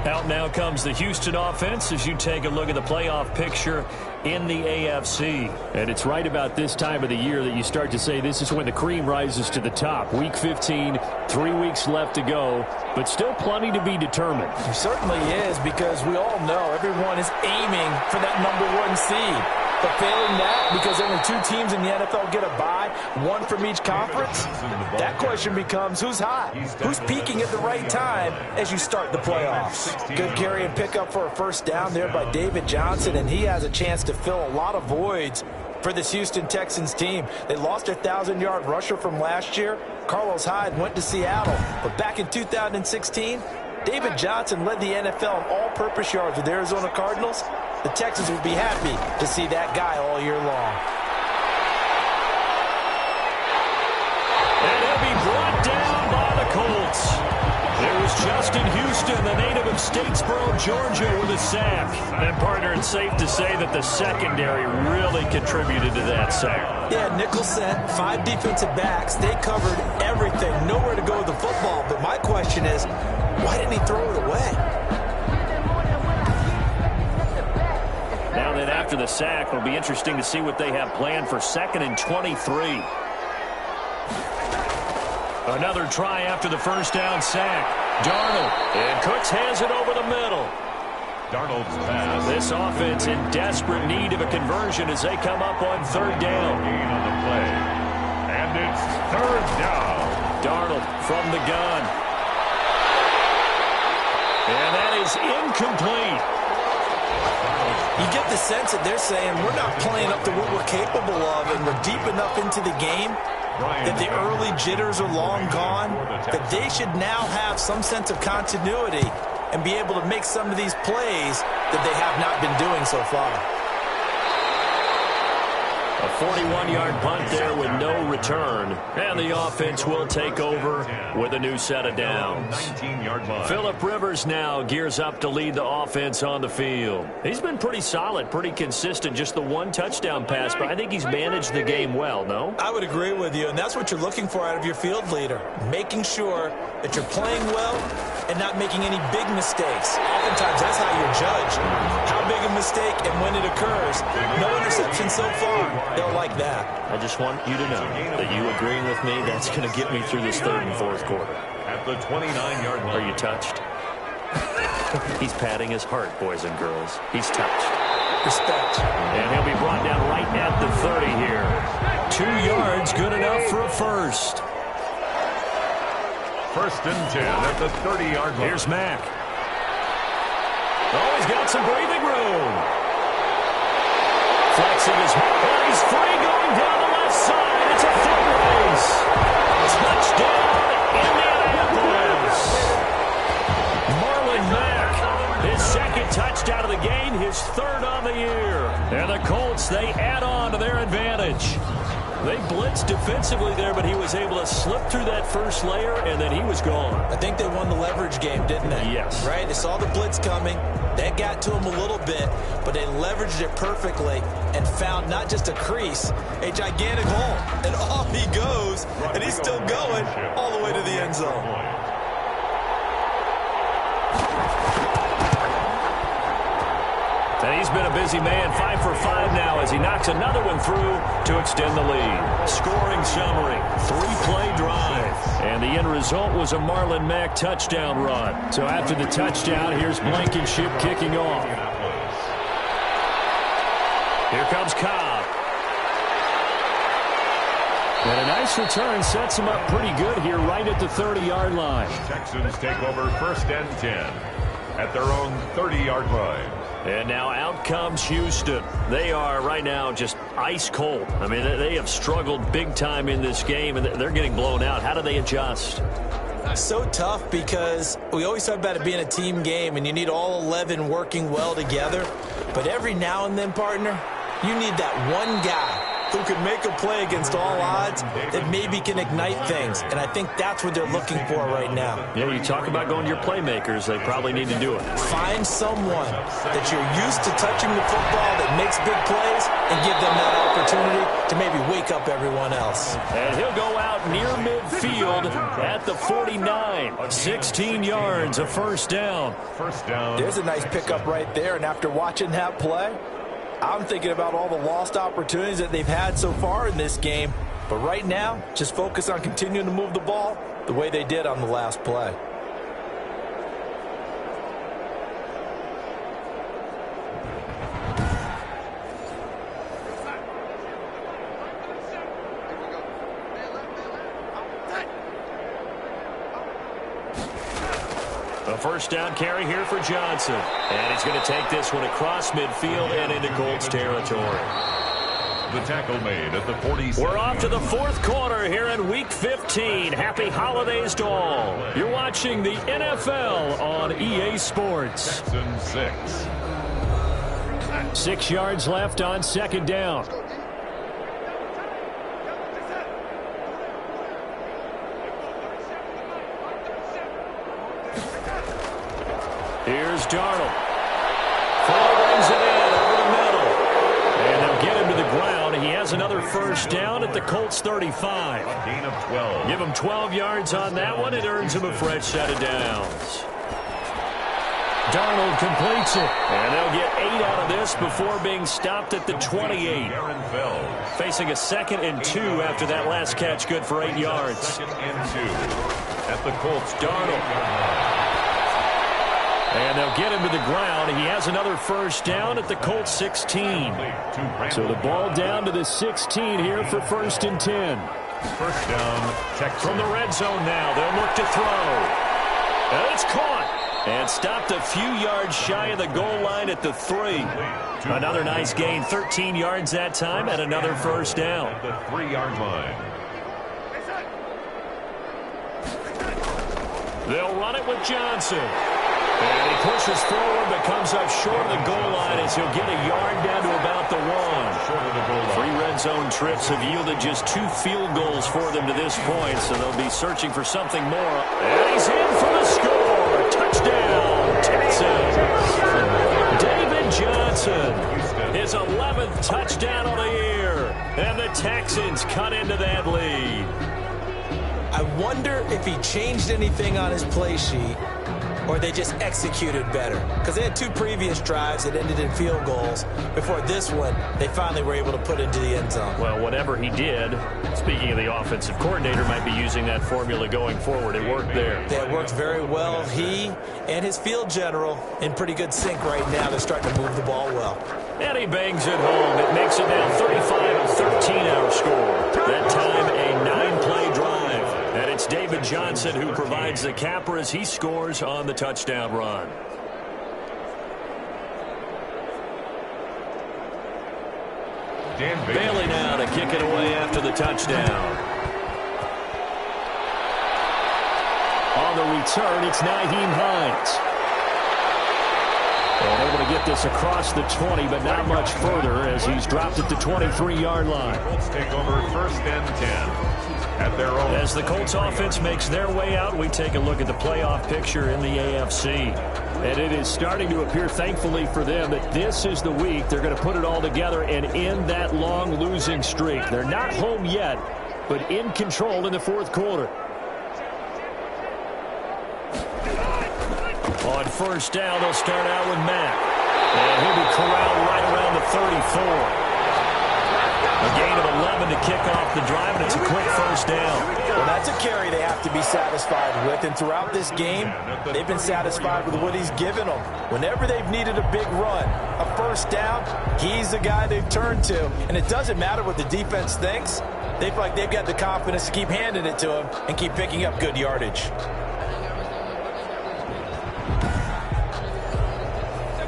Out now comes the Houston offense as you take a look at the playoff picture in the AFC. And it's right about this time of the year that you start to say this is when the cream rises to the top. Week 15, 3 weeks left to go, but still plenty to be determined. It certainly is, because we all know everyone is aiming for that #1 seed. But failing that, because only 2 teams in the NFL get a bye, 1 from each conference, that question becomes who's hot? Who's peaking at the right time as you start the playoffs? Good carry and pickup for a 1st down there by David Johnson, and he has a chance to fill a lot of voids for this Houston Texans team. They lost their 1,000-yard rusher from last year. Carlos Hyde went to Seattle, but back in 2016, David Johnson led the NFL in all-purpose yards with the Arizona Cardinals. The Texans will be happy to see that guy all year long. And he'll be brought down by the Colts. There was Justin Houston, the native of Statesboro, Georgia, with a sack. And, partner, it's safe to say that the secondary really contributed to that sack. Yeah, nickel set, 5 defensive backs. They covered everything. Nowhere to go with the football. But my question is, why didn't he throw it away? Now then, after the sack, it'll be interesting to see what they have planned for 2nd and 23. Another try after the 1st down sack. Darnold, and Cooks hands it over the middle. Darnold's pass. This offense in desperate need of a conversion as they come up on 3rd down. Gain on the play. And it's 3rd down. Darnold from the gun. And that is incomplete. You get the sense that they're saying we're not playing up to what we're capable of, and we're deep enough into the game that the early jitters are long gone, that they should now have some sense of continuity and be able to make some of these plays that they have not been doing so far. A 41-yard punt there with no return. And the offense will take over with a new set of downs. 19-yard line. Phillip Rivers now gears up to lead the offense on the field. He's been pretty solid, pretty consistent. Just the 1 touchdown pass, but I think he's managed the game well, no? I would agree with you, and that's what you're looking for out of your field leader. Making sure that you're playing well and not making any big mistakes. Oftentimes, that's how you're judged. How big a mistake and when it occurs. No interception so far. They'll like that. I just want you to know that you agreeing with me, that's going to get me through this 3rd and 4th quarter. At the 29-yard line. Are you touched? He's patting his heart, boys and girls. He's touched. Respect. And he'll be brought down right at the 30 here. 2 yards, good enough for a 1st. 1st and 10 at the 30-yard line. Here's Mack. Oh, he's got some breathing room. Flexing his... Oh, he's free going down the left side. It's a foot race. Touchdown, Indianapolis. Marlon Mack, his 2nd touchdown of the game, his 3rd on the year. And the Colts, they add on to their advantage. They blitzed defensively there, but he was able to slip through that 1st layer, and then he was gone. I think they won the leverage game, didn't they? Yes. Right? They saw the blitz coming. That got to him a little bit, but they leveraged it perfectly and found not just a crease, a gigantic hole. And off he goes, and he's still going all the way to the end zone. And he's been a busy man, 5 for 5 now as he knocks another one through to extend the lead. Scoring summary, 3-play drive. And the end result was a Marlon Mack touchdown run. So after the touchdown, here's Blankenship kicking off. Here comes Cobb. And a nice return sets him up pretty good here right at the 30-yard line. Texans take over 1st and 10 at their own 30-yard line. And now out comes Houston. They are right now just ice cold. I mean, they have struggled big time in this game, and they're getting blown out. How do they adjust? So tough because we always talk about it being a team game, and you need all 11 working well together. But every now and then, partner, you need that one guy who can make a play against all odds that maybe can ignite things. And I think that's what they're looking for right now. Yeah, you talk about going to your playmakers. They probably need to do it. Find someone that you're used to touching the football that makes big plays and give them that opportunity to maybe wake up everyone else. And he'll go out near midfield at the 49. 16 yards, a first down. First down. There's a nice pickup right there, and after watching that play, I'm thinking about all the lost opportunities that they've had so far in this game. But right now, just focus on continuing to move the ball the way they did on the last play. A first down carry here for Johnson. And he's going to take this one across midfield and into Colts territory. The tackle made at the 47. We're off to the fourth quarter here in Week 15. Happy holidays to all. You're watching the NFL on EA Sports. Texans 6. 6 yards left on second down. Here's Darnold. Fuller brings it in over the middle. And they'll get him to the ground. He has another first down at the Colts 35. Gain of 12. Give him 12 yards on that one. It earns him a fresh set of downs. Darnold completes it. And they'll get 8 out of this before being stopped at the 28. Facing a 2nd and 2 after that last catch. Good for 8 yards. 2nd and 2 at the Colts. Darnold. And they'll get him to the ground. He has another first down at the Colts 16. So the ball down to the 16 here for 1st and 10. First down, Texans. From the red zone now, they'll look to throw. And it's caught. And stopped a few yards shy of the goal line at the 3. Another nice gain, 13 yards that time, and another first down. At the 3-yard line. They'll run it with Johnson. And he pushes forward but comes up short of the goal line as he'll get a yard down to about the 1. Short of the goal line. 3 red zone trips have yielded just 2 field goals for them to this point, so they'll be searching for something more. And he's in for the score. Touchdown, Texans. David Johnson, his 11th touchdown of the year. And the Texans cut into that lead. I wonder if he changed anything on his play sheet or they just executed better. Because they had 2 previous drives that ended in field goals. Before this one, they finally were able to put into the end zone. Well, whatever he did, speaking of the offensive coordinator, might be using that formula going forward. It worked there. It worked very well. He and his field general in pretty good sync right now. They're starting to move the ball well. And he bangs it home. It makes it now 35-13 our score. That time a 9-play drive. And it's David Johnson who provides the capper as he scores on the touchdown run. Dan Bailey now to kick it away after the touchdown. On the return, it's Nyheim Hines. And able to get this across the 20, but not much further as he's dropped at the 23-yard line. Colts take over 1st and 10 at their own. As the Colts offense makes their way out, we take a look at the playoff picture in the AFC. And it is starting to appear, thankfully for them, that this is the week they're going to put it all together and end that long losing streak. They're not home yet, but in control in the 4th quarter. On 1st down, they'll start out with Matt. And he'll be corralled right around the 34. A gain of 11 to kick off the drive, and it's a quick first down. Well, that's a carry they have to be satisfied with. And throughout this game, they've been satisfied with what he's given them. Whenever they've needed a big run, a first down, he's the guy they've turned to. And it doesn't matter what the defense thinks. They feel like they've got the confidence to keep handing it to him and keep picking up good yardage.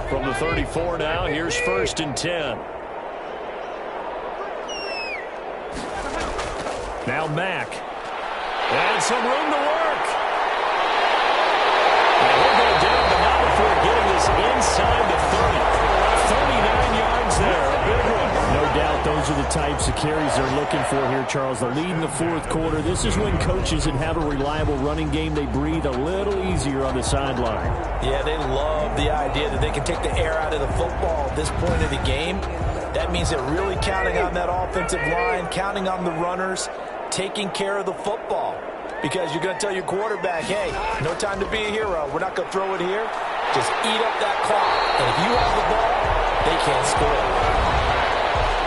From the 34 now, here's 1st and 10. Now Mack. And some room to work. And he'll go down, but not before getting this inside the 30. 39 yards there, a big one. No doubt those are the types of carries they're looking for here, Charles. The lead in the fourth quarter. This is when coaches that have a reliable running game, they breathe a little easier on the sideline. Yeah, they love the idea that they can take the air out of the football at this point of the game. That means they're really counting on that offensive line, counting on the runners, taking care of the football. Because you're going to tell your quarterback, hey, no time to be a hero. We're not going to throw it here. Just eat up that clock. And if you have the ball, they can't score.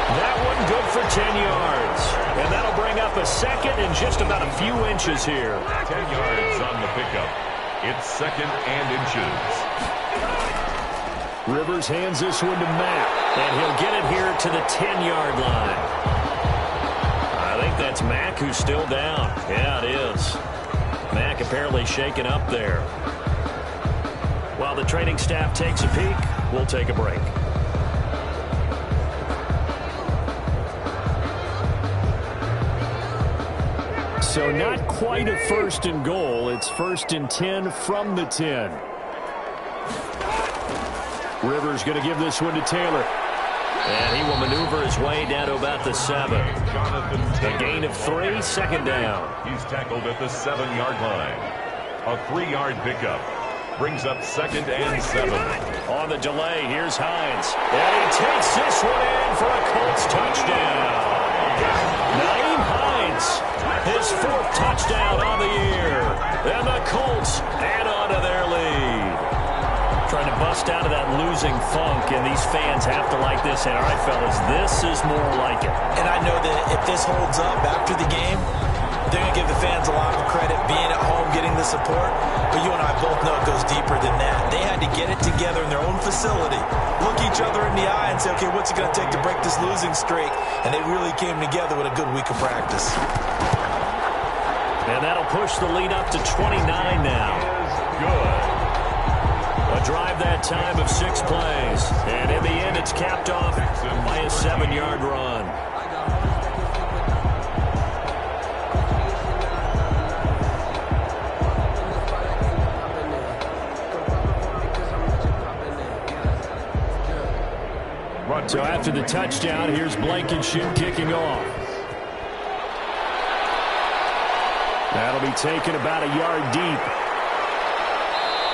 That one good for 10 yards. And that'll bring up a second and just about a few inches here. 10 yards on the pickup. It's second and inches. Rivers hands this one to Matt. And he'll get it here to the 10-yard line. I think that's Mack who's still down. Yeah, it is. Mack apparently shaken up there. While the training staff takes a peek, we'll take a break. So not quite a first and goal. It's first and 10 from the 10. Rivers going to give this one to Taylor. And he will maneuver his way down to about the 7. A gain of 3, second down. He's tackled at the 7-yard line. A 3-yard pickup. Brings up second and 7. On the delay, here's Hines. And he takes this one in for a Colts touchdown. Naeem Hines, his 4th touchdown on the year. And the Colts add on to their lead. Trying to bust out of that losing funk, and these fans have to like this. And all right, fellas, this is more like it. And I know that if this holds up after the game, they're going to give the fans a lot of credit being at home, getting the support. But you and I both know it goes deeper than that. They had to get it together in their own facility, look each other in the eye and say, okay, what's it going to take to break this losing streak? And they really came together with a good week of practice. And that'll push the lead up to 29 now. Good. A drive that time of 6 plays. And in the end, it's capped off by a 7-yard run. So after the touchdown, here's Blankenship kicking off. That'll be taken about a yard deep.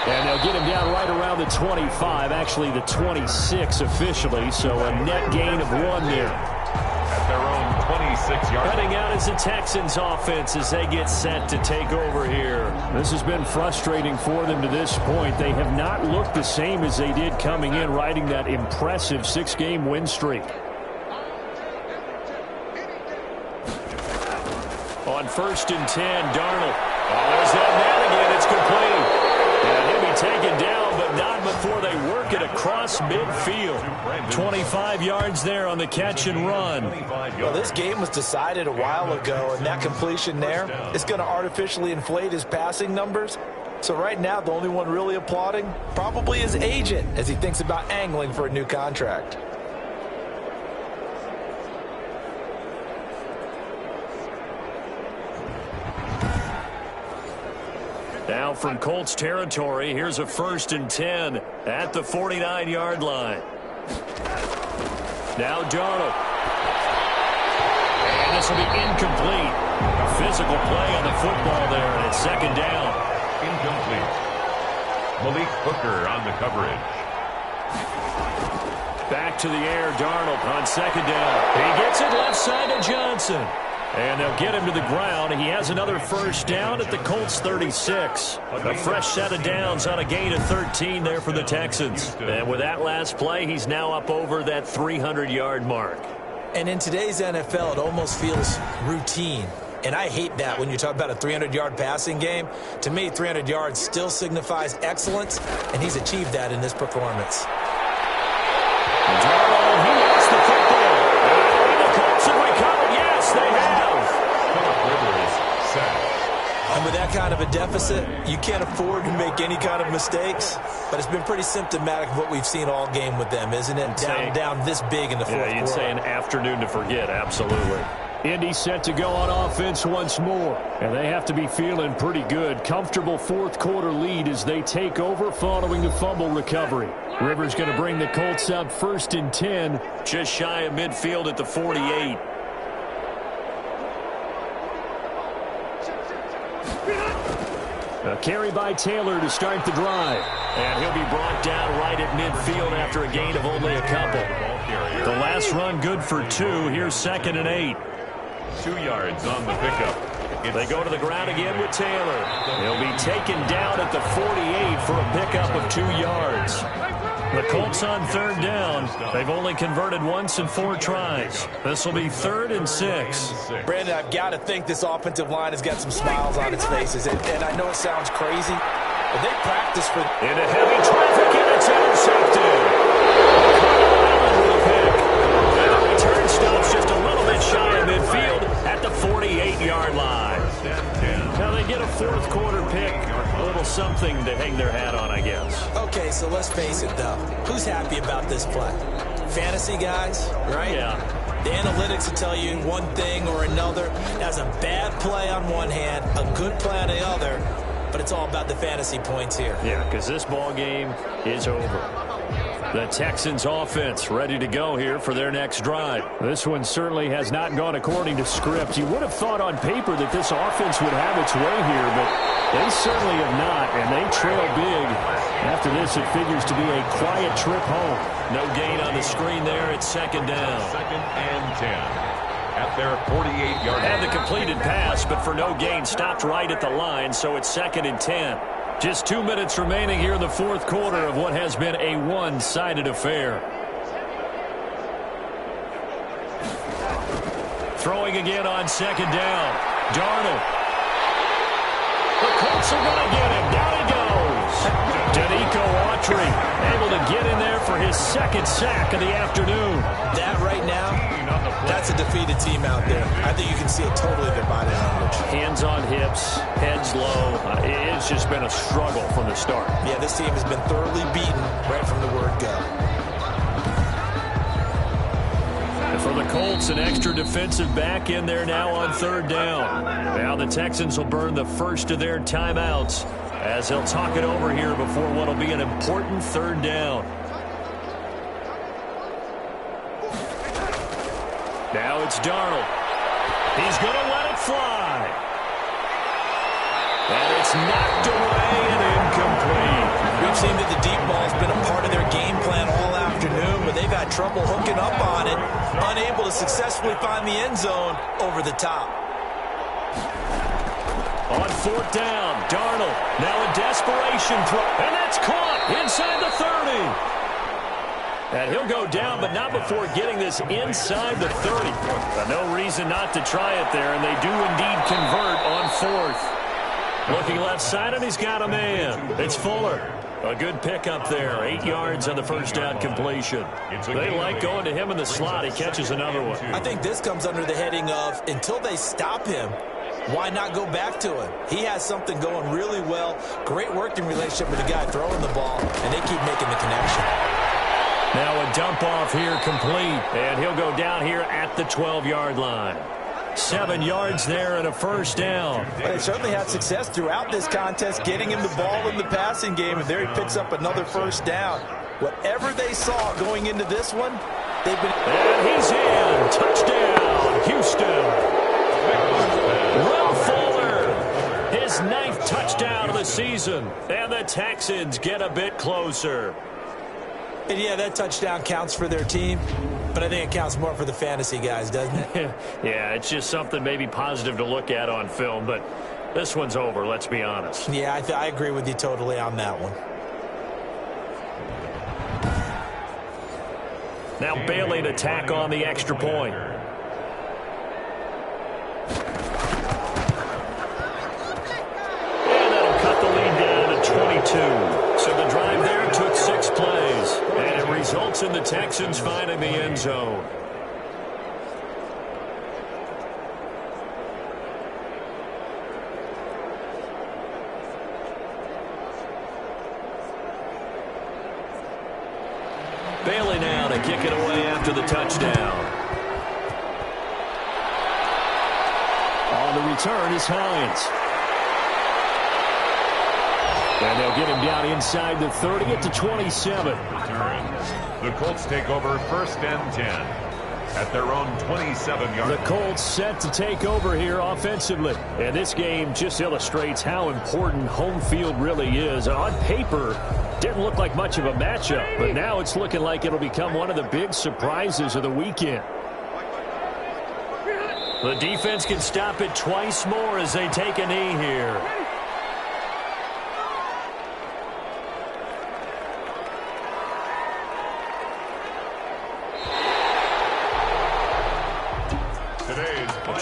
And they'll get him down right around the 25, actually the 26 officially, so a net gain of 1 there. At their own 26-yard line. Heading out as the Texans offense as they get set to take over here. This has been frustrating for them to this point. They have not looked the same as they did coming in, riding that impressive 6-game win streak. On first and 10, Darnold. Oh, there's that man again. It's complete. And he'll be taken down, but not before they work it across midfield. 25 yards there on the catch and run. Well, this game was decided a while ago, and that completion there is going to artificially inflate his passing numbers. So right now, the only one really applauding probably his agent as he thinks about angling for a new contract. Now from Colts territory, here's a first and 10 at the 49-yard line. Now Darnold. And this will be incomplete. A physical play on the football there, and it's second down. Incomplete. Malik Hooker on the coverage. Back to the air, Darnold on second down. He gets it left side to Johnson. And they'll get him to the ground. He has another first down at the Colts 36. A fresh set of downs on a gain of 13 there for the Texans. And with that last play, he's now up over that 300-yard mark. And in today's NFL, it almost feels routine. And I hate that when you talk about a 300-yard passing game. To me, 300 yards still signifies excellence, and he's achieved that in this performance. Darnold, he has the football. And the Colts have recovered. Yes, they have. And with that kind of a deficit, you can't afford to make any kind of mistakes. But it's been pretty symptomatic of what we've seen all game with them, isn't it? Down this big in the fourth quarter. You'd say an afternoon to forget, absolutely. Indy set to go on offense once more. And they have to be feeling pretty good. Comfortable fourth quarter lead as they take over following the fumble recovery. Rivers going to bring the Colts up 1st and 10. Just shy of midfield at the 48. A carry by Taylor to start the drive. And he'll be brought down right at midfield after a gain of only a couple. The last run good for 2. Here's 2nd and 8. 2 yards on the pickup. They go to the ground again with Taylor. He'll be taken down at the 48 for a pickup of 2 yards. The Colts on 3rd down. They've only converted once in 4 tries. This will be 3rd and 6. Brandon, I've got to think this offensive line has got some smiles on its faces. And I know it sounds crazy, but they practice for... Into heavy traffic, and it's intercepted. Return stops just a little bit shy of midfield at the 48-yard line. Now they get a fourth quarter pick. A little something to hang their hat on, I guess. Okay, so let's face it, though. Who's happy about this play? Fantasy guys, right? Yeah. The analytics will tell you one thing or another. That's a bad play on one hand, a good play on the other, but it's all about the fantasy points here. Yeah, because this ball game is over. The Texans offense ready to go here for their next drive. This one certainly has not gone according to script. You would have thought on paper that this offense would have its way here, but they certainly have not, and they trail big. After this, it figures to be a quiet trip home. No gain on the screen there. It's 2nd down. 2nd and 10 at their 48-yard line. Had the completed pass, but for no gain, stopped right at the line, so it's 2nd and 10. Just 2 minutes remaining here in the fourth quarter of what has been a one-sided affair. Throwing again on 2nd down. Darnold. The Colts are going to get him. Down he goes. Danico Autry able to get in there for his 2nd sack of the afternoon. That right now, that's a defeated team out there. I think you can see it totally in their body language. Hands on hips, heads low. It's just been a struggle from the start. Yeah, this team has been thoroughly beaten right from the word go. And for the Colts, an extra defensive back in there now on 3rd down. Now the Texans will burn the first of their timeouts as they'll talk it over here before what will be an important 3rd down. Now it's Darnold. He's going to let it fly. And it's knocked away and incomplete. We've seen that the deep ball's been a part of their game plan all afternoon, but they've had trouble hooking up on it, unable to successfully find the end zone over the top. On 4th down, Darnold. Now a desperation throw. And that's caught inside the 30. And he'll go down, but not before getting this inside the 30. No reason not to try it there, and they do indeed convert on 4th. Looking left side, and he's got a man. It's Fuller. A good pickup there. 8 yards on the first down completion. They like going to him in the slot. He catches another one. I think this comes under the heading of, until they stop him, why not go back to him? He has something going really well. Great working relationship with the guy throwing the ball, and they keep making the connection. Now a dump off here complete, and he'll go down here at the 12-yard line. 7 yards there and a first down. Well, they certainly had success throughout this contest, getting him the ball in the passing game, and there he picks up another first down. Whatever they saw going into this one, they've been... And he's in. Touchdown, Houston. Will Fuller, his 9th touchdown of the season, and the Texans get a bit closer. And yeah, that touchdown counts for their team, but I think it counts more for the fantasy guys, doesn't it? Yeah, it's just something maybe positive to look at on film, but this one's over, let's be honest. Yeah, I agree with you totally on that one. Now Bailey to tack on the extra point. And that'll cut the lead down to 22. So the drive there took 6 plays, and it results in the Texans finding the end zone. Bailey now to kick it away after the touchdown. return is Hines. And they'll get him down inside the 30 at the 27. Returns. The Colts take over 1st and 10 at their own 27-yard. The Colts set to take over here offensively. And this game just illustrates how important home field really is. On paper, didn't look like much of a matchup, but now it's looking like it'll become one of the big surprises of the weekend. The defense can stop it twice more as they take a knee here.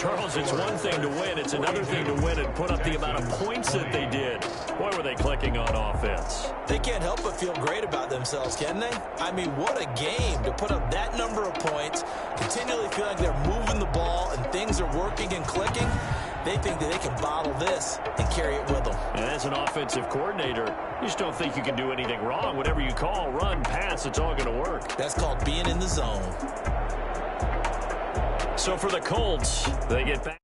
Charles, it's one thing to win. It's another thing to win and put up the amount of points that they did. Boy, were they clicking on offense. They can't help but feel great about themselves, can they? I mean, what a game to put up that number of points, continually feel like they're moving the ball and things are working and clicking. They think that they can bottle this and carry it with them. And as an offensive coordinator, you just don't think you can do anything wrong. Whatever you call, run, pass, it's all going to work. That's called being in the zone. So for the Colts, they get back.